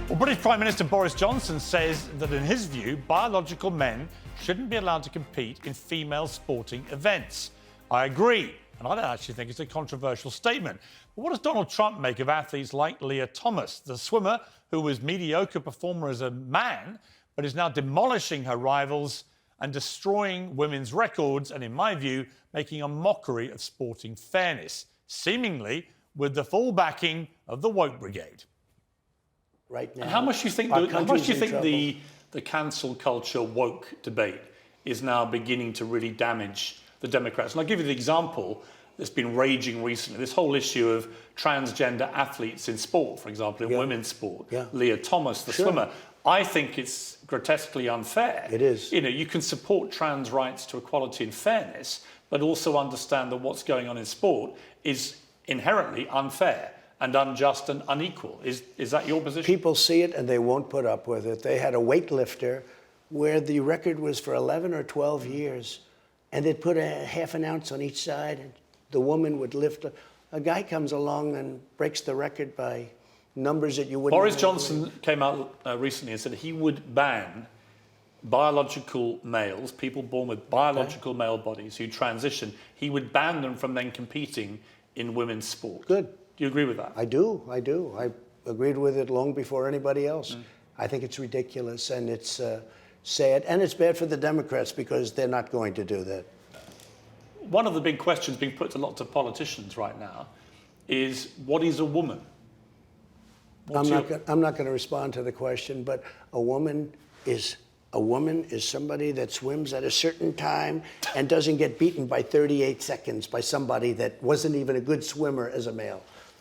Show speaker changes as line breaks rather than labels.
Well, British Prime Minister Boris Johnson says that in his view, biological men shouldn't be allowed to compete in female sporting events. I agree, and I don't actually think it's a controversial statement. But what does Donald Trump make of athletes like Leah Thomas, the swimmer who was mediocre performer as a man, but is now demolishing her rivals and destroying women's records and, in my view, making a mockery of sporting fairness, seemingly with the full backing of the woke brigade?
Right now,
and how much do you think the cancel culture woke debate is now beginning to really damage the Democrats? And I'll give you the example that's been raging recently, this whole issue of transgender athletes in sport, for example, in women's sport. Leah Thomas, the swimmer. I think it's grotesquely unfair.
It is.
You know, you can support trans rights to equality and fairness, but also understand that what's going on in sport is inherently unfair and unjust and unequal. Is that your position?
People see it and they won't put up with it. They had a weightlifter where the record was for 11 or 12 years, and they'd put a half an ounce on each side, and the woman would lift. A guy comes along and breaks the record by numbers that you wouldn't.
Boris Johnson came out recently and said he would ban biological males, people born with biological male bodies who transition. He would ban them from then competing in women's sport.
Good.
Do you agree with that?
I do. I agreed with it long before anybody else. I think it's ridiculous, and it's sad, and it's bad for the Democrats because they're not going to do that.
One of the big questions being put to lots of politicians right now is, what is a woman?
I'm not going to respond to the question, but a woman is somebody that swims at a certain time and doesn't get beaten by 38 seconds by somebody that wasn't even a good swimmer as a male.